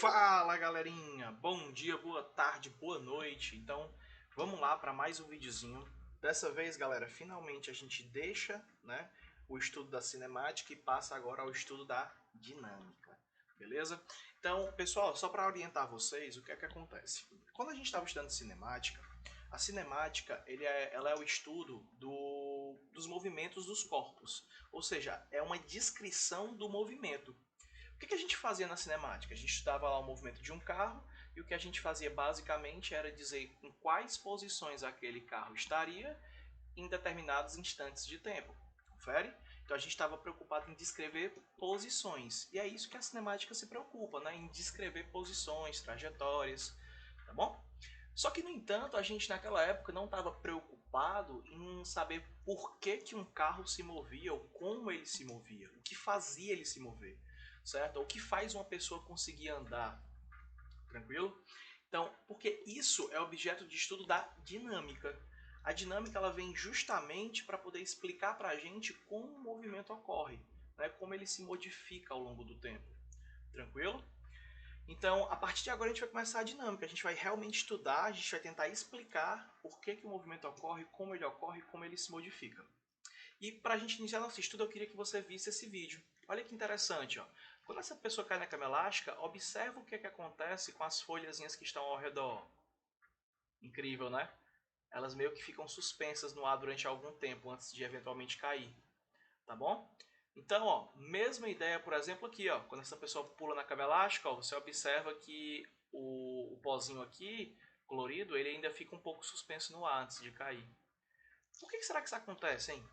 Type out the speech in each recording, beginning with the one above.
Fala galerinha, bom dia, boa tarde, boa noite. Então vamos lá para mais um videozinho. Dessa vez, galera, finalmente a gente deixa, o estudo da cinemática e passa agora ao estudo da dinâmica, beleza? Então, pessoal, só para orientar vocês, o que é que acontece? Quando a gente estava estudando cinemática, a cinemática ela é o estudo dos movimentos dos corpos, ou seja, é uma descrição do movimento. O que a gente fazia na cinemática? A gente estudava lá o movimento de um carro e o que a gente fazia basicamente era dizer em quais posições aquele carro estaria em determinados instantes de tempo. Confere? Então a gente estava preocupado em descrever posições. E é isso que a cinemática se preocupa, né? Em descrever posições, trajetórias, tá bom? Só que, no entanto, a gente naquela época não estava preocupado em saber por que um carro se movia ou como ele se movia, o que fazia ele se mover, certo? Ou o que faz uma pessoa conseguir andar, tranquilo? Então, porque isso é objeto de estudo da dinâmica. A dinâmica ela vem justamente para poder explicar para a gente como o movimento ocorre, né? Como ele se modifica ao longo do tempo, tranquilo? Então, a partir de agora a gente vai começar a dinâmica, a gente vai realmente estudar, a gente vai tentar explicar por que o movimento ocorre, como ele se modifica. E para a gente iniciar nosso estudo, eu queria que você visse esse vídeo. Olha que interessante, ó. Quando essa pessoa cai na cama elástica, observa o que acontece com as folhazinhas que estão ao redor. Incrível, né? Elas meio que ficam suspensas no ar durante algum tempo antes de eventualmente cair, tá bom? Então, ó, mesma ideia, por exemplo, aqui, ó, quando essa pessoa pula na cama elástica, ó, você observa que o pozinho aqui, colorido, ele ainda fica um pouco suspenso no ar antes de cair. Por que será que isso acontece, hein?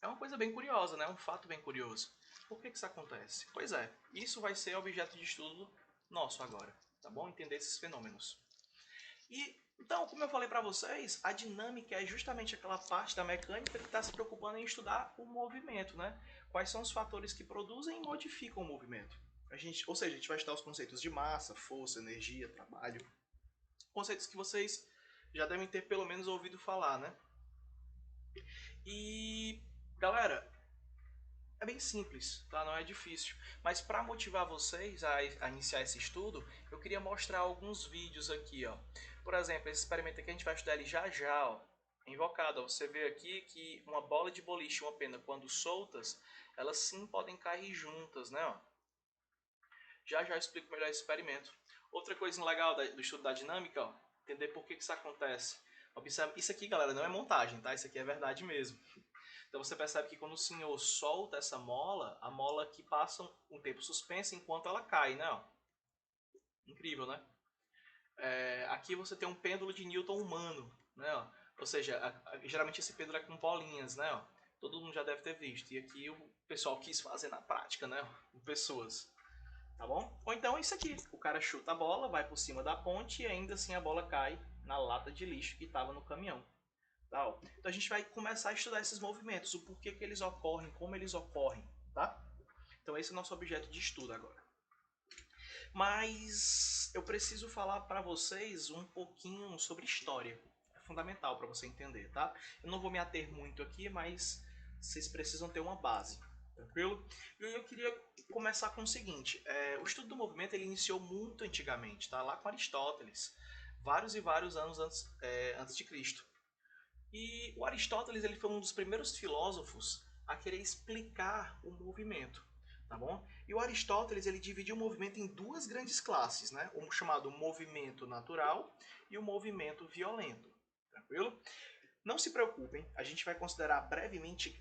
É uma coisa bem curiosa, né? Um fato bem curioso. Por que isso acontece? Pois é, isso vai ser objeto de estudo nosso agora, tá bom? Entender esses fenômenos. E então, como eu falei para vocês, a dinâmica é justamente aquela parte da mecânica que está se preocupando em estudar o movimento, né? Quais são os fatores que produzem e modificam o movimento. Ou seja, a gente vai estudar os conceitos de massa, força, energia, trabalho. Conceitos que vocês já devem ter pelo menos ouvido falar, né? E, galera, é bem simples, tá? Não é difícil. Mas para motivar vocês a iniciar esse estudo, eu queria mostrar alguns vídeos aqui, ó. Por exemplo, esse experimento aqui a gente vai estudar ele já já, ó. Invocado, ó. Você vê aqui que uma bola de boliche e uma pena, quando soltas, elas sim podem cair juntas, né? Ó. Já já eu explico melhor esse experimento. Outra coisa legal do estudo da dinâmica, ó, entender por que isso acontece. Observe, isso aqui, galera, não é montagem, tá? Isso aqui é verdade mesmo. Então você percebe que quando o senhor solta essa mola, a mola que passa um tempo suspensa enquanto ela cai, né? Ó. Incrível, né? Aqui você tem um pêndulo de Newton humano, né? Ó. Ou seja, geralmente esse pêndulo é com bolinhas, né? Ó. Todo mundo já deve ter visto. E aqui o pessoal quis fazer na prática, né? Com pessoas. Tá bom? Ou então isso aqui. O cara chuta a bola, vai por cima da ponte e ainda assim a bola cai na lata de lixo que estava no caminhão. Tal. Então a gente vai começar a estudar esses movimentos, o porquê que eles ocorrem, como eles ocorrem, tá? Então esse é o nosso objeto de estudo agora. Mas eu preciso falar para vocês um pouquinho sobre história. É fundamental para você entender, tá? Eu não vou me ater muito aqui, mas vocês precisam ter uma base, tranquilo? E eu queria começar com o seguinte: o estudo do movimento ele iniciou muito antigamente, tá? Lá com Aristóteles, vários e vários anos antes de Cristo. E o Aristóteles ele foi um dos primeiros filósofos a querer explicar o movimento, tá bom? E o Aristóteles ele dividiu o movimento em duas grandes classes, né? O chamado movimento natural e o movimento violento, tranquilo? Não se preocupem, a gente vai considerar brevemente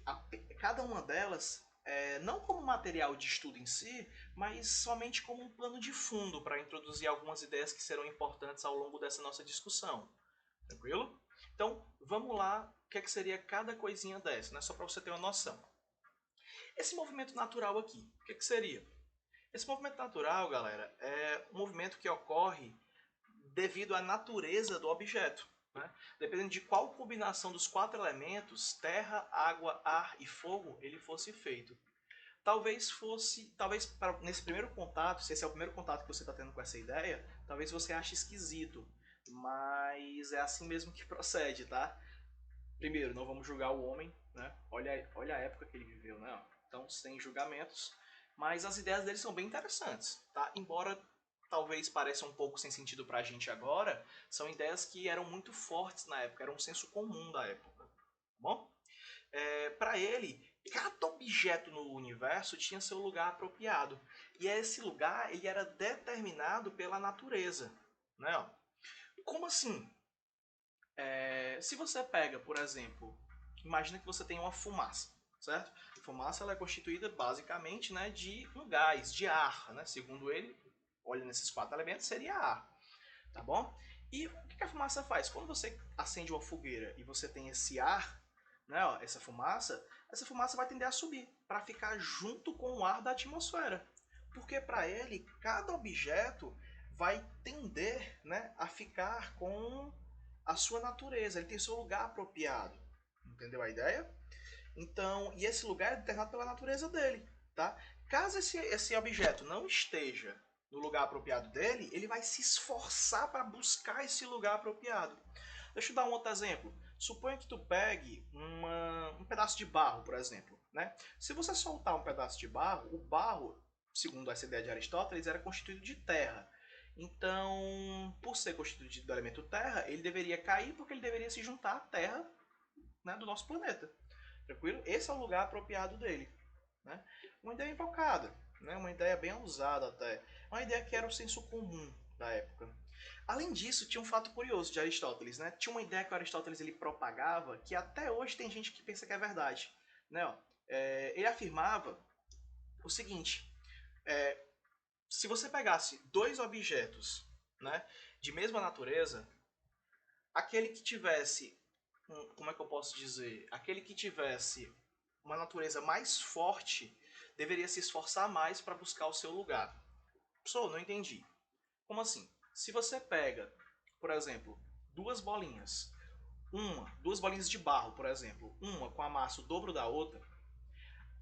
cada uma delas não como material de estudo em si, mas somente como um plano de fundo para introduzir algumas ideias que serão importantes ao longo dessa nossa discussão. Tranquilo? Então, vamos lá, o que, que seria cada coisinha dessa, né? Só para você ter uma noção. Esse movimento natural aqui, o que, que seria? Esse movimento natural, galera, é um movimento que ocorre devido à natureza do objeto. Né? Dependendo de qual combinação dos quatro elementos, terra, água, ar e fogo, ele fosse feito. Talvez nesse primeiro contato, se esse é o primeiro contato que você está tendo com essa ideia, talvez você ache esquisito, mas é assim mesmo que procede, tá? Primeiro, não vamos julgar o homem, né? Olha a época que ele viveu, né? Então, sem julgamentos. mas as ideias dele são bem interessantes, tá? Embora talvez pareça um pouco sem sentido pra gente agora, são ideias que eram muito fortes na época, era um senso comum da época, tá bom? Para ele, cada objeto no universo tinha seu lugar apropriado. E esse lugar ele era determinado pela natureza. Né? Como assim? Se você pega, por exemplo, imagina que você tem uma fumaça, certo? A fumaça ela é constituída basicamente, né, de um gás, de ar. Né? Segundo ele, olha nesses 4 elementos, seria ar. Tá bom? E o que a fumaça faz? Quando você acende uma fogueira e você tem esse ar, né, ó, essa fumaça vai tender a subir para ficar junto com o ar da atmosfera. Porque para ele, cada objeto vai tender, né, a ficar com a sua natureza, ele tem seu lugar apropriado. Entendeu a ideia? Então, e esse lugar é determinado pela natureza dele, tá? Caso esse objeto não esteja no lugar apropriado dele, ele vai se esforçar para buscar esse lugar apropriado. Deixa eu dar um outro exemplo. Suponha que tu pegue um pedaço de barro, por exemplo. Né? Se você soltar um pedaço de barro, o barro, segundo essa ideia de Aristóteles, era constituído de terra. Então, por ser constituído do elemento terra, ele deveria cair porque ele deveria se juntar à terra, né, do nosso planeta. Tranquilo? Esse é o lugar apropriado dele. Né? Uma ideia invocada, né? Uma ideia bem usada até. Uma ideia que era o senso comum da época. Além disso, tinha um fato curioso de Aristóteles. Né? Tinha uma ideia que Aristóteles ele propagava que até hoje tem gente que pensa que é verdade. Né? Ele afirmava o seguinte: se você pegasse 2 objetos, né, de mesma natureza, aquele que tivesse, como é que eu posso dizer? Aquele que tivesse uma natureza mais forte deveria se esforçar mais para buscar o seu lugar. Pessoal, não entendi. Como assim? Se você pega, por exemplo, 2 bolinhas, duas bolinhas de barro, por exemplo, uma com a massa o dobro da outra,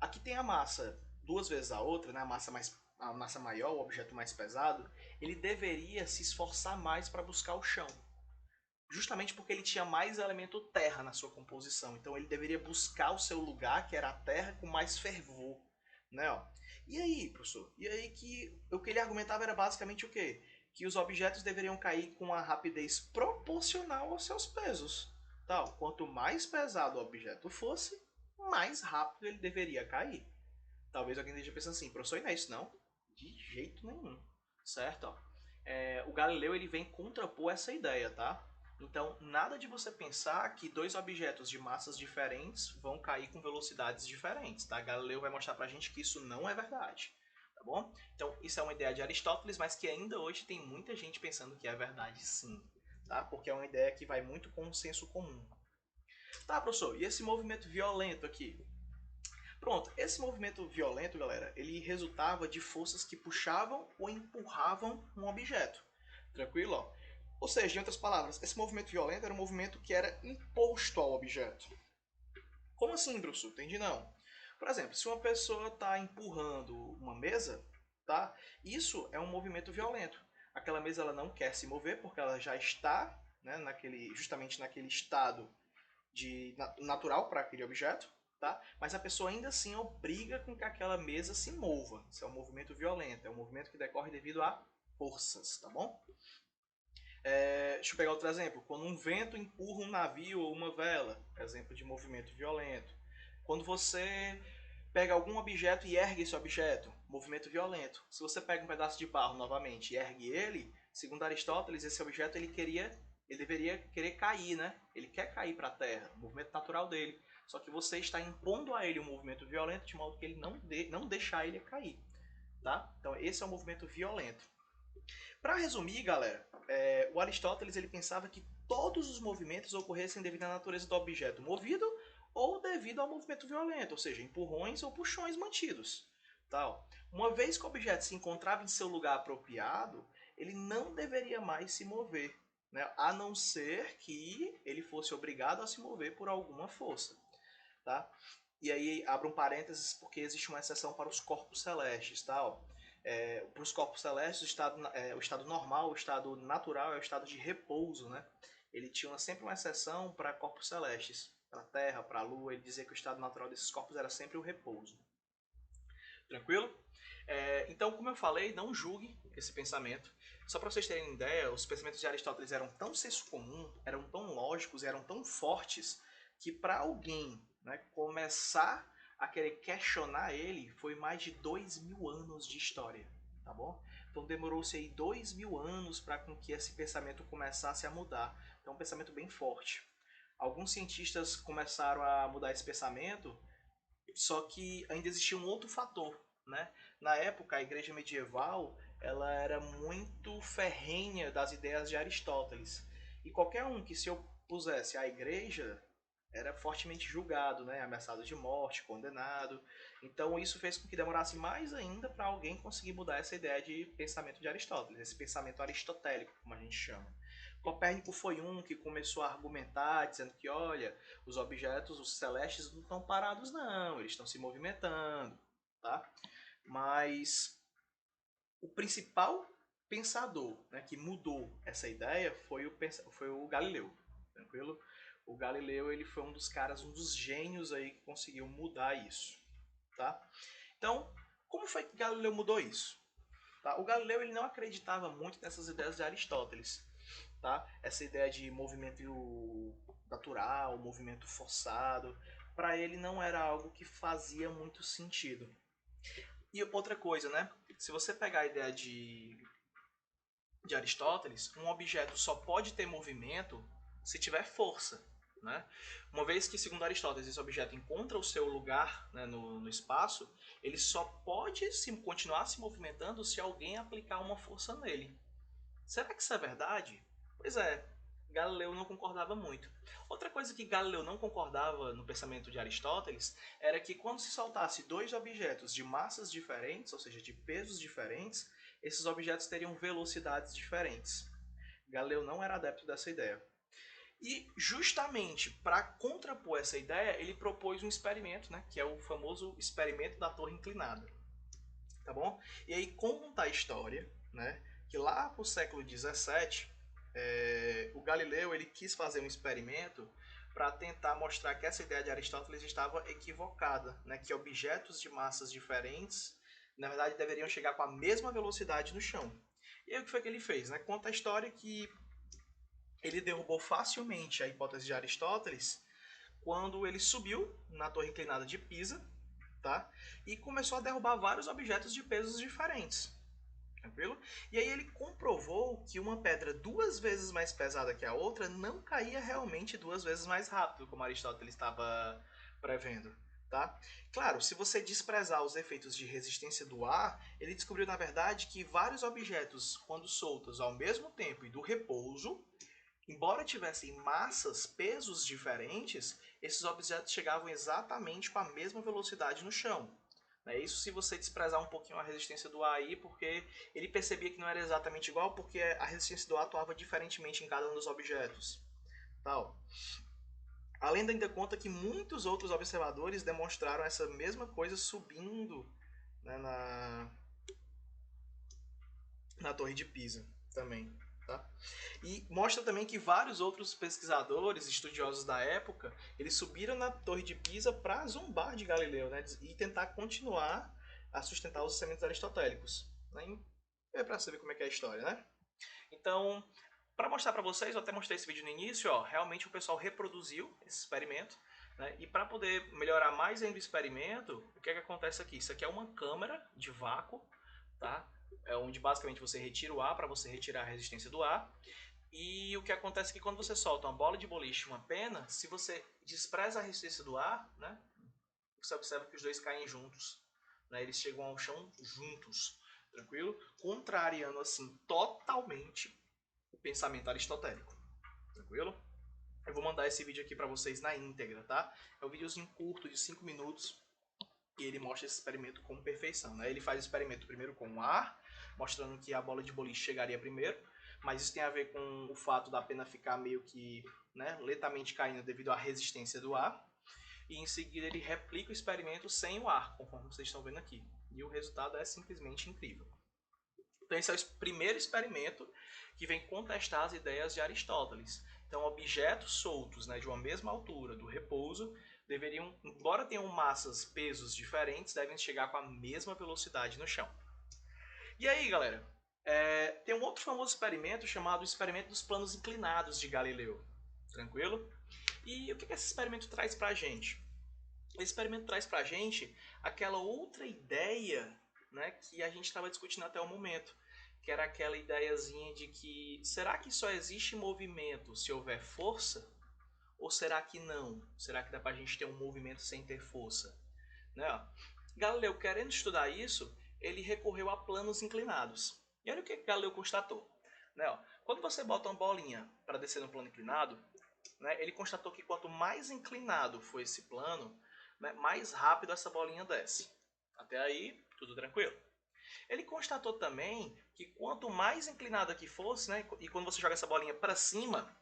aqui tem a massa 2 vezes a outra, né, a massa maior, o objeto mais pesado, ele deveria se esforçar mais para buscar o chão. Justamente porque ele tinha mais elemento terra na sua composição. Então ele deveria buscar o seu lugar, que era a terra, com mais fervor. Né, ó? E aí, professor? E aí que o que ele argumentava era basicamente o quê? Que os objetos deveriam cair com a rapidez proporcional aos seus pesos. Tal. Quanto mais pesado o objeto fosse, mais rápido ele deveria cair. Talvez alguém esteja pensando assim, professor, não é isso não? De jeito nenhum. Certo? Ó. O Galileu ele vem contrapor essa ideia, tá? Então, nada de você pensar que 2 objetos de massas diferentes vão cair com velocidades diferentes, tá? Galileu vai mostrar pra gente que isso não é verdade, tá bom? Então, isso é uma ideia de Aristóteles, mas que ainda hoje tem muita gente pensando que é verdade sim, tá? Porque é uma ideia que vai muito com o senso comum. Tá, professor, e esse movimento violento aqui? Pronto, esse movimento violento, galera, ele resultava de forças que puxavam ou empurravam um objeto. Tranquilo? Ó? Ou seja, em outras palavras, esse movimento violento era um movimento que era imposto ao objeto. Como assim, Bruce? Entendi não. Por exemplo, se uma pessoa está empurrando uma mesa, tá? Isso é um movimento violento. Aquela mesa ela não quer se mover porque ela já está, né, justamente naquele estado natural para aquele objeto, tá? Mas a pessoa ainda assim obriga com que aquela mesa se mova. Isso é um movimento violento, é um movimento que decorre devido a forças, tá bom? Deixa eu pegar outro exemplo. Quando um vento empurra um navio ou uma vela, exemplo de movimento violento. Quando você pega algum objeto e ergue esse objeto, movimento violento. Se você pega um pedaço de barro novamente e ergue ele, segundo Aristóteles, esse objeto ele deveria querer cair, né? Ele quer cair para a terra, o movimento natural dele. Só que você está impondo a ele um movimento violento de modo que ele não deixar ele cair, tá? Então esse é um movimento violento. Para resumir, galera, o Aristóteles ele pensava que todos os movimentos ocorressem devido à natureza do objeto movido ou devido ao movimento violento, ou seja, empurrões ou puxões mantidos. Tal. Uma vez que o objeto se encontrava em seu lugar apropriado, ele não deveria mais se mover, né? A não ser que ele fosse obrigado a se mover por alguma força. Tá? E aí, abro um parênteses, porque existe uma exceção para os corpos celestes. Tá? Para os corpos celestes, o estado normal, o estado natural é o estado de repouso. Né? Ele tinha sempre uma exceção para corpos celestes. Para a Terra, para a Lua, ele dizia que o estado natural desses corpos era sempre o repouso. Tranquilo? Então, como eu falei, não julgue esse pensamento. Só para vocês terem ideia, os pensamentos de Aristóteles eram tão senso comum, eram tão lógicos, eram tão fortes, que para alguém, né, começar a querer questionar ele, foi mais de 2000 anos de história, tá bom? Então demorou-se aí 2000 anos para com que esse pensamento começasse a mudar. Então é um pensamento bem forte. Alguns cientistas começaram a mudar esse pensamento, só que ainda existia um outro fator, né? Na época, a igreja medieval ela era muito ferrenha das ideias de Aristóteles. E qualquer um que se opusesse à igreja era fortemente julgado, né? Ameaçado de morte, condenado. Então isso fez com que demorasse mais ainda para alguém conseguir mudar essa ideia de pensamento de Aristóteles, esse pensamento aristotélico, como a gente chama. Copérnico foi um que começou a argumentar, dizendo que, olha, os objetos, os celestes, não estão parados não, eles estão se movimentando, tá? Mas o principal pensador, né, que mudou essa ideia foi o Galileu, tranquilo? O Galileu ele foi um dos caras, um dos gênios aí que conseguiu mudar isso, tá? Então, como foi que Galileu mudou isso? Tá? O Galileu ele não acreditava muito nessas ideias de Aristóteles, tá? Essa ideia de movimento natural, movimento forçado, para ele não era algo que fazia muito sentido. E outra coisa, né? Se você pegar a ideia de Aristóteles, um objeto só pode ter movimento se tiver força, né? Uma vez que, segundo Aristóteles, esse objeto encontra o seu lugar, né, no espaço, ele só pode continuar se movimentando se alguém aplicar uma força nele. Será que isso é verdade? Pois é, Galileu não concordava muito. Outra coisa que Galileu não concordava no pensamento de Aristóteles era que quando se soltasse dois objetos de massas diferentes, ou seja, de pesos diferentes, esses objetos teriam velocidades diferentes. Galileu não era adepto dessa ideia. E justamente para contrapor essa ideia, ele propôs um experimento, né, que é o famoso experimento da torre inclinada. Tá bom? E aí conta a história, né, que lá pro século XVII, o Galileu ele quis fazer um experimento para tentar mostrar que essa ideia de Aristóteles estava equivocada, né, que objetos de massas diferentes, na verdade, deveriam chegar com a mesma velocidade no chão. E aí o que foi que ele fez? Né? Conta a história que ele derrubou facilmente a hipótese de Aristóteles quando ele subiu na torre inclinada de Pisa, tá? E começou a derrubar vários objetos de pesos diferentes. Tranquilo? E aí ele comprovou que uma pedra duas vezes mais pesada que a outra não caía realmente duas vezes mais rápido, como Aristóteles estava prevendo. Tá? Claro, se você desprezar os efeitos de resistência do ar, ele descobriu na verdade que vários objetos, quando soltos ao mesmo tempo e do repouso, embora tivessem massas, pesos diferentes, esses objetos chegavam exatamente com a mesma velocidade no chão. Isso se você desprezar um pouquinho a resistência do ar aí, porque ele percebia que não era exatamente igual, porque a resistência do ar atuava diferentemente em cada um dos objetos. Tal. Além ainda conta que muitos outros observadores demonstraram essa mesma coisa subindo, né, na Torre de Pisa também. Tá? E mostra também que vários outros pesquisadores, estudiosos da época, eles subiram na Torre de Pisa para zombar de Galileu, né? E tentar continuar a sustentar os pensamentos aristotélicos. Né? É para saber como é que é a história, né? Então, para mostrar para vocês, eu até mostrei esse vídeo no início, ó, realmente o pessoal reproduziu esse experimento, né? E para poder melhorar mais ainda o experimento, o que é que acontece aqui? Isso aqui é uma câmara de vácuo, tá? É onde basicamente você retira o ar para você retirar a resistência do ar. E o que acontece é que quando você solta uma bola de boliche e uma pena, se você despreza a resistência do ar, né, você observa que os dois caem juntos. Né, eles chegam ao chão juntos, tranquilo? Contrariando assim totalmente o pensamento aristotélico. Tranquilo? Eu vou mandar esse vídeo aqui para vocês na íntegra, tá? É um videozinho curto de 5 minutos e ele mostra esse experimento com perfeição. Né? Ele faz o experimento primeiro com o ar, mostrando que a bola de boliche chegaria primeiro, mas isso tem a ver com o fato da pena ficar meio que, né, lentamente caindo devido à resistência do ar. E em seguida ele replica o experimento sem o ar, conforme vocês estão vendo aqui. E o resultado é simplesmente incrível. Então esse é o primeiro experimento que vem contestar as ideias de Aristóteles. Então objetos soltos, né, de uma mesma altura do repouso deveriam, embora tenham massas, pesos diferentes, devem chegar com a mesma velocidade no chão. E aí, galera, tem um outro famoso experimento chamado experimento dos planos inclinados de Galileu. Tranquilo? E o que esse experimento traz pra gente? Esse experimento traz pra gente aquela outra ideia, né, que a gente estava discutindo até o momento, que era aquela ideiazinha de que será que só existe movimento se houver força? Ou será que não? Será que dá pra gente ter um movimento sem ter força? Né? Galileu, querendo estudar isso, ele recorreu a planos inclinados. E olha o que Galileu constatou. Né? Quando você bota uma bolinha para descer no plano inclinado, né, ele constatou que quanto mais inclinado for esse plano, né, mais rápido essa bolinha desce. Até aí, tudo tranquilo. Ele constatou também que quanto mais inclinada que fosse, né, e quando você joga essa bolinha para cima,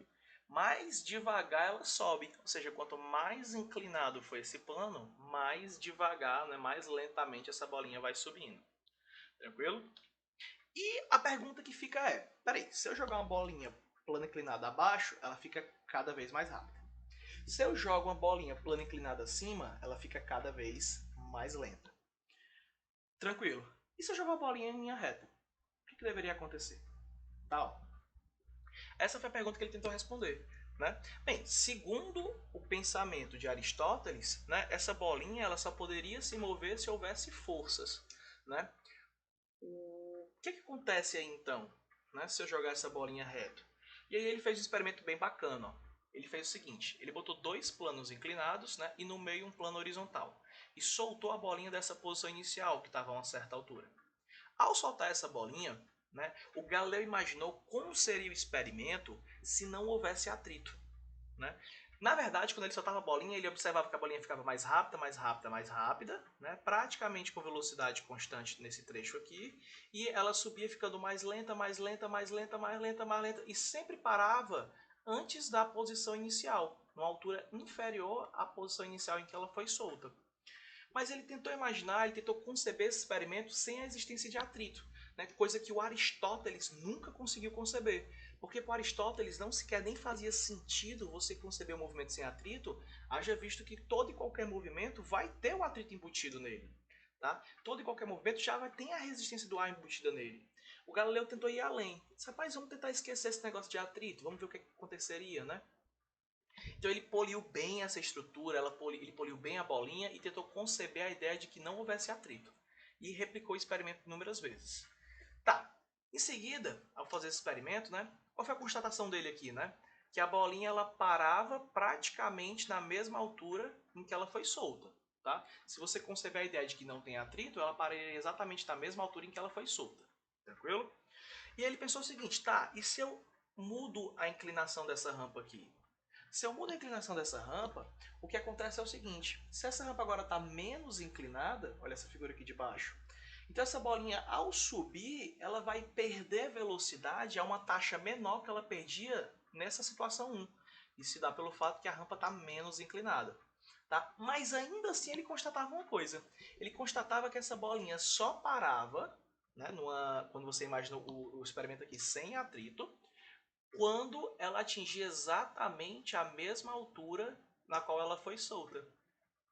mais devagar ela sobe. Ou seja, quanto mais inclinado for esse plano, mais devagar, né, mais lentamente essa bolinha vai subindo. Tranquilo? E a pergunta que fica é, peraí, se eu jogar uma bolinha plana inclinada abaixo, ela fica cada vez mais rápida. Se eu jogo uma bolinha plana inclinada acima, ela fica cada vez mais lenta. Tranquilo. E se eu jogar uma bolinha em linha reta? O que deveria acontecer? Tá, ó. Essa foi a pergunta que ele tentou responder. Né? Bem, segundo o pensamento de Aristóteles, né, essa bolinha ela só poderia se mover se houvesse forças. Né? O que acontece aí então, né, se eu jogar essa bolinha reta? E aí ele fez um experimento bem bacana. Ó. Ele fez o seguinte, ele botou dois planos inclinados, né, e no meio um plano horizontal. E soltou a bolinha dessa posição inicial, que estava a uma certa altura. Ao soltar essa bolinha, né, o Galileu imaginou como seria o experimento se não houvesse atrito. Né? Na verdade, quando ele soltava a bolinha, ele observava que a bolinha ficava mais rápida, mais rápida, mais rápida, né? Praticamente com velocidade constante nesse trecho aqui, e ela subia ficando mais lenta, mais lenta, mais lenta, mais lenta, mais lenta, e sempre parava antes da posição inicial, numa altura inferior à posição inicial em que ela foi solta. Mas ele tentou imaginar, ele tentou conceber esse experimento sem a existência de atrito, né? Coisa que o Aristóteles nunca conseguiu conceber. Porque para Aristóteles não sequer nem fazia sentido você conceber um movimento sem atrito, haja visto que todo e qualquer movimento vai ter o atrito embutido nele. Tá? Todo e qualquer movimento já vai ter a resistência do ar embutida nele. O Galileu tentou ir além. Disse, rapaz, vamos tentar esquecer esse negócio de atrito, vamos ver o que aconteceria, né? Então ele poliu bem essa estrutura, ele poliu bem a bolinha e tentou conceber a ideia de que não houvesse atrito. E replicou o experimento inúmeras vezes. Tá, em seguida, ao fazer esse experimento, né, qual foi a constatação dele aqui? Né? Que a bolinha ela parava praticamente na mesma altura em que ela foi solta. Tá? Se você conceber a ideia de que não tem atrito, ela pararia exatamente na mesma altura em que ela foi solta. Tranquilo? E ele pensou o seguinte, tá, e se eu mudo a inclinação dessa rampa aqui? Se eu mudo a inclinação dessa rampa, o que acontece é o seguinte, se essa rampa agora está menos inclinada, olha essa figura aqui de baixo, então essa bolinha ao subir, ela vai perder velocidade a uma taxa menor que ela perdia nessa situação 1. Isso se dá pelo fato que a rampa está menos inclinada. Tá? Mas ainda assim ele constatava uma coisa, ele constatava que essa bolinha só parava, né, quando você imagina o experimento aqui sem atrito, quando ela atingir exatamente a mesma altura na qual ela foi solta.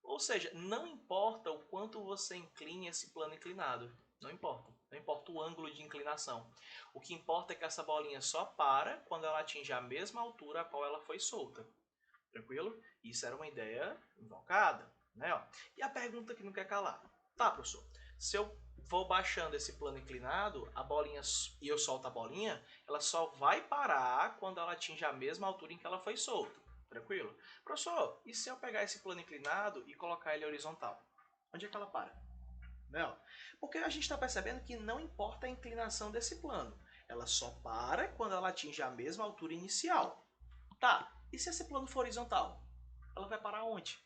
Ou seja, não importa o quanto você incline esse plano inclinado. Não importa. Não importa o ângulo de inclinação. O que importa é que essa bolinha só para quando ela atinge a mesma altura a qual ela foi solta. Tranquilo? Isso era uma ideia invocada. Né? E a pergunta que não quer calar. Tá, professor. Se eu vou baixando esse plano inclinado, a bolinha e eu solto a bolinha, ela só vai parar quando ela atinge a mesma altura em que ela foi solta. Tranquilo? Professor, e se eu pegar esse plano inclinado e colocar ele horizontal? Onde é que ela para? Não. Porque a gente está percebendo que não importa a inclinação desse plano. Ela só para quando ela atinge a mesma altura inicial. Tá, e se esse plano for horizontal? Ela vai parar onde?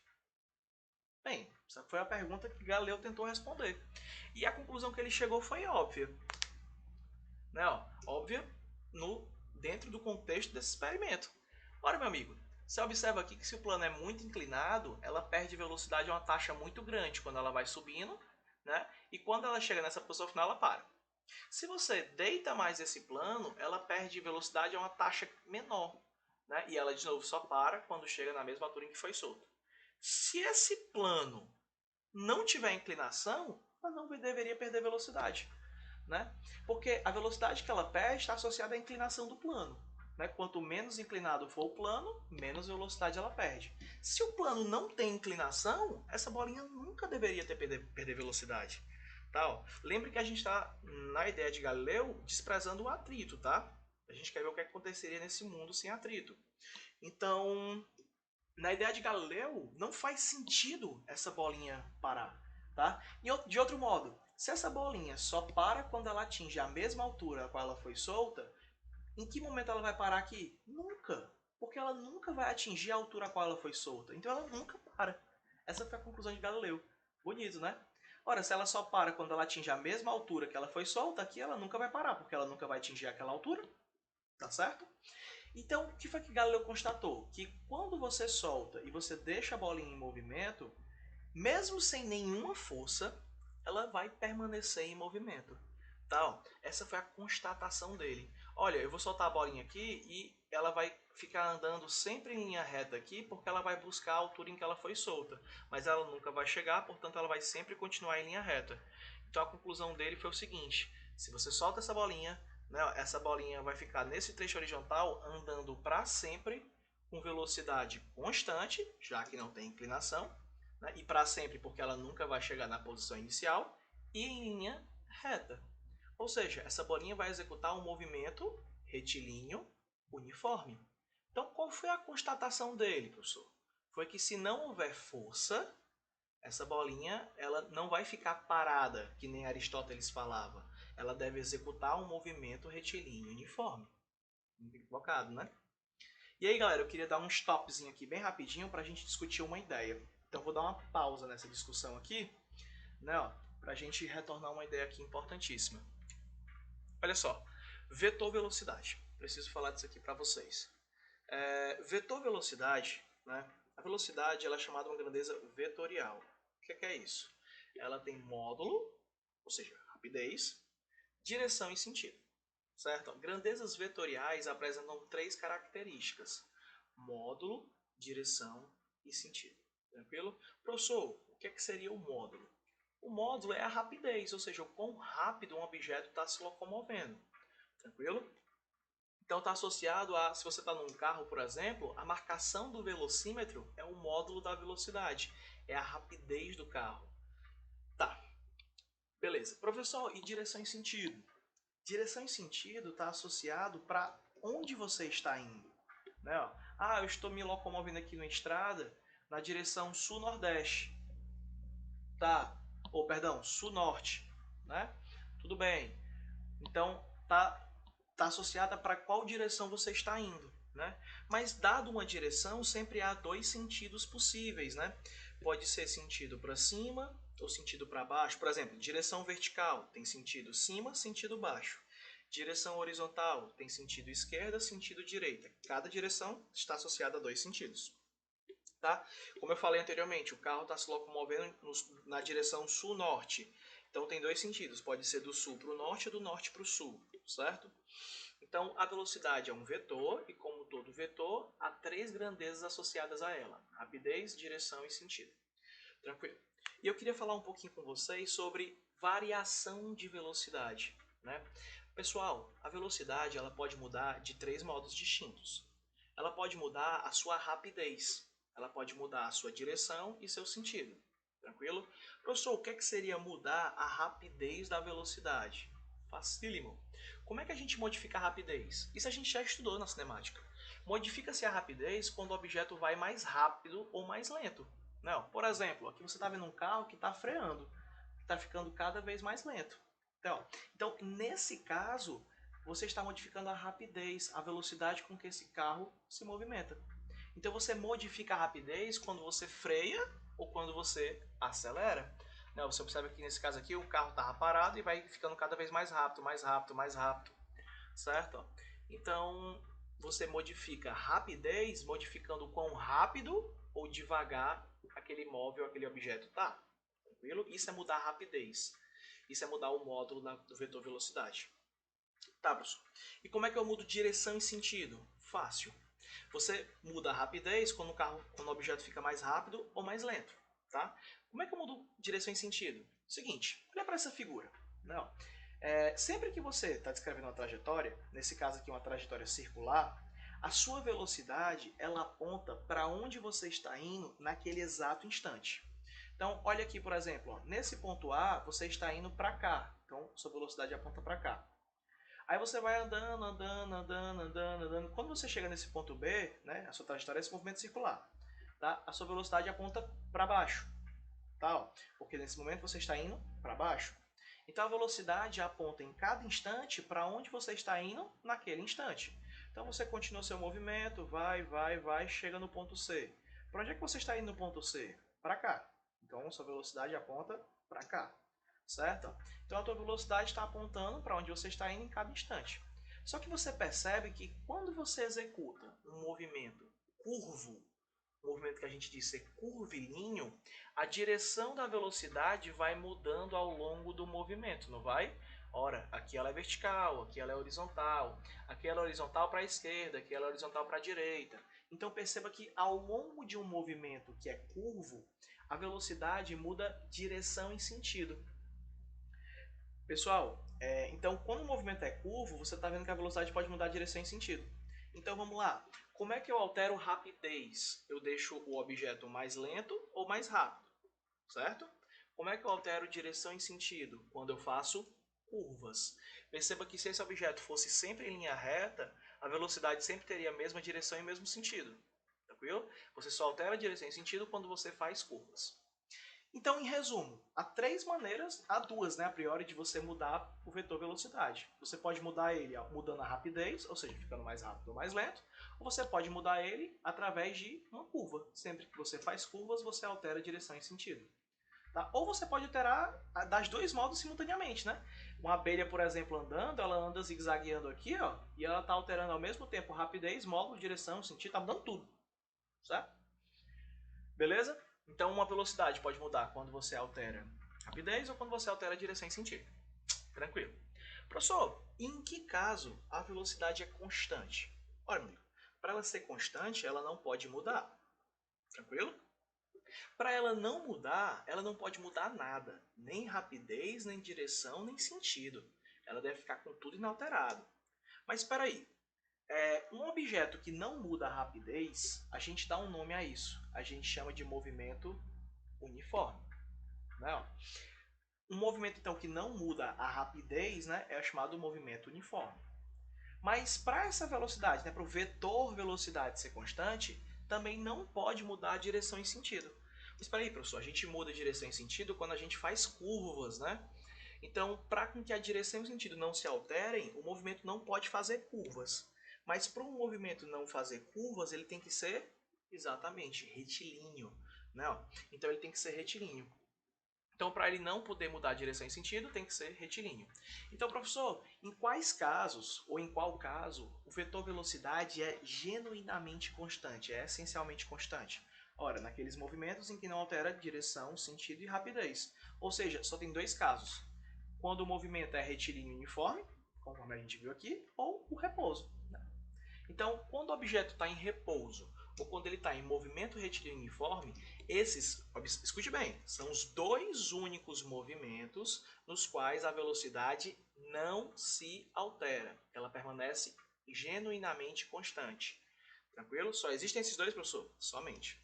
Bem, essa foi a pergunta que Galileu tentou responder. E a conclusão que ele chegou foi óbvia. Né? Óbvia dentro do contexto desse experimento. Ora, meu amigo, você observa aqui que se o plano é muito inclinado, ela perde velocidade a uma taxa muito grande quando ela vai subindo, né? E quando ela chega nessa posição final, ela para. Se você deita mais esse plano, ela perde velocidade a uma taxa menor, né? E ela, de novo, só para quando chega na mesma altura em que foi solta. Se esse plano não tiver inclinação, ela não deveria perder velocidade, né? Porque a velocidade que ela perde está associada à inclinação do plano. Né? Quanto menos inclinado for o plano, menos velocidade ela perde. Se o plano não tem inclinação, essa bolinha nunca deveria perder velocidade. Tá, ó. Lembre que a gente está, na ideia de Galileu, desprezando o atrito, tá? A gente quer ver o que aconteceria nesse mundo sem atrito. Então, na ideia de Galileu, não faz sentido essa bolinha parar, tá? E de outro modo, se essa bolinha só para quando ela atinge a mesma altura a qual ela foi solta, em que momento ela vai parar aqui? Nunca, porque ela nunca vai atingir a altura a qual ela foi solta. Então ela nunca para. Essa foi a conclusão de Galileu. Bonito, né? Ora, se ela só para quando ela atinge a mesma altura que ela foi solta, aqui ela nunca vai parar, porque ela nunca vai atingir aquela altura, tá certo? Então, o que foi que Galileu constatou? Que quando você solta e você deixa a bolinha em movimento, mesmo sem nenhuma força, ela vai permanecer em movimento. Tá, ó. Essa foi a constatação dele. Olha, eu vou soltar a bolinha aqui e ela vai ficar andando sempre em linha reta aqui, porque ela vai buscar a altura em que ela foi solta. Mas ela nunca vai chegar, portanto ela vai sempre continuar em linha reta. Então a conclusão dele foi o seguinte: se você solta essa bolinha vai ficar nesse trecho horizontal andando para sempre com velocidade constante, já que não tem inclinação, né? E para sempre porque ela nunca vai chegar na posição inicial, e em linha reta. Ou seja, essa bolinha vai executar um movimento retilíneo uniforme. Então, qual foi a constatação dele, professor? Foi que se não houver força, essa bolinha ela não vai ficar parada, que nem Aristóteles falava. Ela deve executar um movimento retilíneo uniforme. Equivocado, né? E aí, galera, eu queria dar um stopzinho aqui bem rapidinho para a gente discutir uma ideia. Então, vou dar uma pausa nessa discussão aqui, né, para a gente retornar uma ideia aqui importantíssima. Olha só, vetor velocidade. Preciso falar disso aqui para vocês. Vetor velocidade, né? A velocidade ela é chamada uma grandeza vetorial. O que é isso? Ela tem módulo, ou seja, rapidez, direção e sentido. Certo? Grandezas vetoriais apresentam três características: módulo, direção e sentido. Tranquilo? Professor, o que seria o módulo? O módulo é a rapidez, ou seja, o quão rápido um objeto está se locomovendo. Tranquilo? Então está associado a, se você está num carro, por exemplo, a marcação do velocímetro é o módulo da velocidade, é a rapidez do carro. Tá, beleza. Professor, e direção e sentido? Direção e sentido está associado para onde você está indo. Né? Eu estou me locomovendo aqui na estrada na direção sul-nordeste. Tá, ou perdão, sul-norte. Né? Tudo bem. Então, tá associada para qual direção você está indo, né? Mas dado uma direção, sempre há dois sentidos possíveis, né? Pode ser sentido para cima ou sentido para baixo. Por exemplo, direção vertical tem sentido cima, sentido baixo. Direção horizontal tem sentido esquerda, sentido direita. Cada direção está associada a dois sentidos. Tá? Como eu falei anteriormente, o carro está se locomovendo na direção sul-norte. Então tem dois sentidos, pode ser do sul para o norte ou do norte para o sul, certo? Então a velocidade é um vetor e, como todo vetor, há três grandezas associadas a ela: rapidez, direção e sentido. Tranquilo? E eu queria falar um pouquinho com vocês sobre variação de velocidade, né? Pessoal, a velocidade ela pode mudar de três modos distintos. Ela pode mudar a sua rapidez, ela pode mudar a sua direção e seu sentido. Tranquilo? Professor, o que seria mudar a rapidez da velocidade? Facílimo. Como é que a gente modifica a rapidez? Isso a gente já estudou na cinemática. Modifica-se a rapidez quando o objeto vai mais rápido ou mais lento. Não, por exemplo, aqui você está vendo um carro que está freando, que está ficando cada vez mais lento. Então, nesse caso, você está modificando a rapidez, a velocidade com que esse carro se movimenta. Então você modifica a rapidez quando você freia ou quando você acelera. Você observa que nesse caso aqui o carro estava parado e vai ficando cada vez mais rápido, mais rápido, mais rápido. Certo? Então você modifica a rapidez modificando o quão rápido ou devagar aquele móvel, aquele objeto está. Tranquilo? Isso é mudar a rapidez. Isso é mudar o módulo do vetor velocidade. Tá, professor. E como é que eu mudo direção e sentido? Fácil. Você muda a rapidez quando o objeto fica mais rápido ou mais lento, tá? Como é que eu mudo direção e sentido? Seguinte, olha para essa figura. Não. Sempre que você está descrevendo uma trajetória, nesse caso aqui uma trajetória circular, a sua velocidade ela aponta para onde você está indo naquele exato instante. Então, olha aqui, por exemplo, ó, nesse ponto A, você está indo para cá. Então, sua velocidade aponta para cá. Aí você vai andando, andando, andando, andando, andando. Quando você chega nesse ponto B, né, a sua trajetória é esse movimento circular. Tá? A sua velocidade aponta para baixo. Tá? Ó, porque nesse momento você está indo para baixo. Então a velocidade aponta em cada instante para onde você está indo naquele instante. Então você continua seu movimento, vai, vai, vai, chega no ponto C. Para onde é que você está indo no ponto C? Para cá. Então sua velocidade aponta para cá, certo? Então a tua velocidade está apontando para onde você está indo em cada instante. Só que você percebe que quando você executa um movimento curvo, um movimento que a gente diz ser curvilíneo, a direção da velocidade vai mudando ao longo do movimento, não vai? Ora, aqui ela é vertical, aqui ela é horizontal, aqui ela é horizontal para a esquerda, aqui ela é horizontal para a direita. Então perceba que ao longo de um movimento que é curvo, a velocidade muda direção e sentido. Pessoal, então quando o movimento é curvo, você está vendo que a velocidade pode mudar direção e sentido. Então vamos lá. Como é que eu altero rapidez? Eu deixo o objeto mais lento ou mais rápido, certo? Como é que eu altero direção e sentido? Quando eu faço curvas. Perceba que se esse objeto fosse sempre em linha reta, a velocidade sempre teria a mesma direção e o mesmo sentido. Tranquilo? Você só altera a direção e sentido quando você faz curvas. Então, em resumo, há duas, né, a priori, de você mudar o vetor velocidade. Você pode mudar ele mudando a rapidez, ou seja, ficando mais rápido ou mais lento, ou você pode mudar ele através de uma curva. Sempre que você faz curvas, você altera a direção e sentido. Tá? Ou você pode alterar das dois modos simultaneamente, né? Uma abelha, por exemplo, andando, ela anda zigue-zagueando aqui, ó, e ela está alterando ao mesmo tempo rapidez, módulo, direção, sentido, está mudando tudo, certo? Beleza? Então uma velocidade pode mudar quando você altera rapidez ou quando você altera a direção e sentido. Tranquilo. Professor, em que caso a velocidade é constante? Olha, meu amigo, para ela ser constante, ela não pode mudar. Tranquilo? Para ela não mudar, ela não pode mudar nada. Nem rapidez, nem direção, nem sentido. Ela deve ficar com tudo inalterado. Mas espera aí. Um objeto que não muda a rapidez, a gente dá um nome a isso. A gente chama de movimento uniforme. Né? Um movimento então que não muda a rapidez, né, é chamado movimento uniforme. Mas para essa velocidade, né, para o vetor velocidade ser constante, também não pode mudar a direção e sentido. Mas espera aí, professor, a gente muda a direção e sentido quando a gente faz curvas, né? Então, para que a direção e o sentido não se alterem, o movimento não pode fazer curvas. Mas para um movimento não fazer curvas, ele tem que ser exatamente retilíneo. Não? Então ele tem que ser retilíneo. Então, para ele não poder mudar a direção e sentido, tem que ser retilíneo. Então, professor, em quais casos, ou em qual caso, o vetor velocidade é genuinamente constante, é essencialmente constante? Ora, naqueles movimentos em que não altera direção, sentido e rapidez. Ou seja, só tem dois casos. Quando o movimento é retilíneo uniforme, conforme a gente viu aqui, ou o repouso. Então, quando o objeto está em repouso ou quando ele está em movimento retilíneo uniforme, escute bem, são os dois únicos movimentos nos quais a velocidade não se altera. Ela permanece genuinamente constante. Tranquilo? Só existem esses dois, professor? Somente.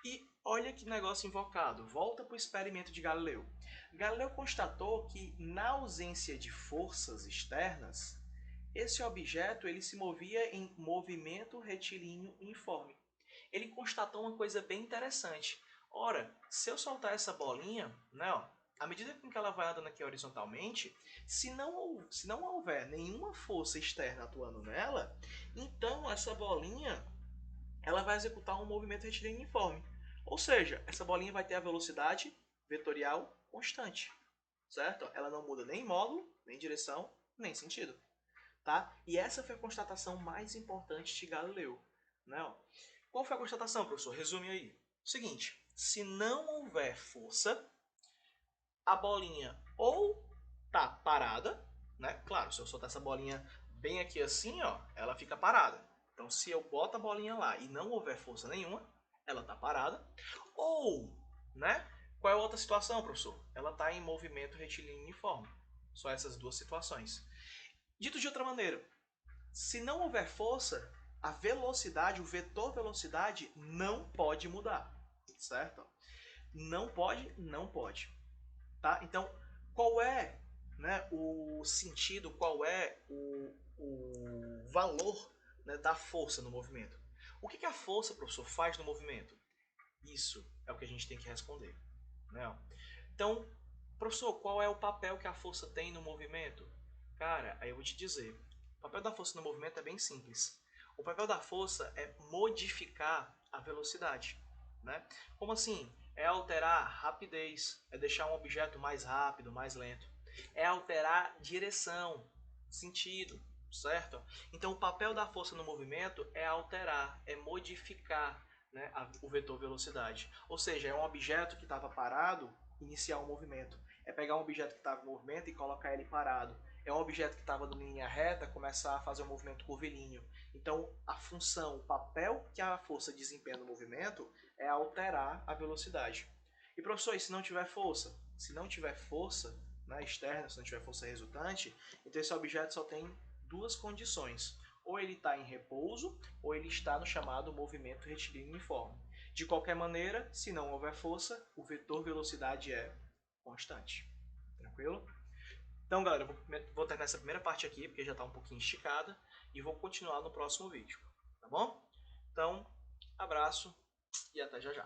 E olha que negócio invocado. Volta para o experimento de Galileu. Galileu constatou que, na ausência de forças externas, esse objeto ele se movia em movimento retilíneo uniforme. Ele constatou uma coisa bem interessante. Ora, se eu soltar essa bolinha, né, ó, à medida que ela vai andando aqui horizontalmente, se não houver nenhuma força externa atuando nela, então essa bolinha ela vai executar um movimento retilíneo uniforme. Ou seja, essa bolinha vai ter a velocidade vetorial constante. Certo? Ela não muda nem módulo, nem direção, nem sentido. Tá? E essa foi a constatação mais importante de Galileu. Né? Qual foi a constatação, professor? Resume aí. Seguinte, se não houver força, a bolinha ou tá parada, né? Claro, se eu soltar essa bolinha bem aqui assim, ó, ela fica parada. Então, se eu boto a bolinha lá e não houver força nenhuma, ela está parada. Ou, né? Qual é a outra situação, professor? Ela está em movimento retilíneo uniforme. Só essas duas situações. Dito de outra maneira, se não houver força, a velocidade, o vetor velocidade não pode mudar, certo? Não pode, não pode. Tá? Então, qual é, né, o sentido, qual é o valor, né, da força no movimento? O que a força, professor, faz no movimento? Isso é o que a gente tem que responder. Né? Então, professor, qual é o papel que a força tem no movimento? Cara, aí eu vou te dizer. O papel da força no movimento é bem simples. O papel da força é modificar a velocidade. Né? Como assim? É alterar a rapidez, é deixar um objeto mais rápido, mais lento. É alterar direção, sentido, certo? Então o papel da força no movimento é alterar, é modificar, né, o vetor velocidade. Ou seja, é um objeto que estava parado, iniciar um movimento. É pegar um objeto que estava em movimento e colocar ele parado. É um objeto que estava em linha reta, começar a fazer um movimento curvilíneo. Então, a função, o papel que a força desempenha no movimento é alterar a velocidade. E professor, e se não tiver força? Se não tiver força, né, externa, se não tiver força resultante, então esse objeto só tem duas condições. Ou ele está em repouso, ou ele está no chamado movimento retilíneo uniforme. De qualquer maneira, se não houver força, o vetor velocidade é constante. Tranquilo? Então, galera, eu vou terminar essa primeira parte aqui, porque já está um pouquinho esticada, e vou continuar no próximo vídeo. Tá bom? Então, abraço e até já já.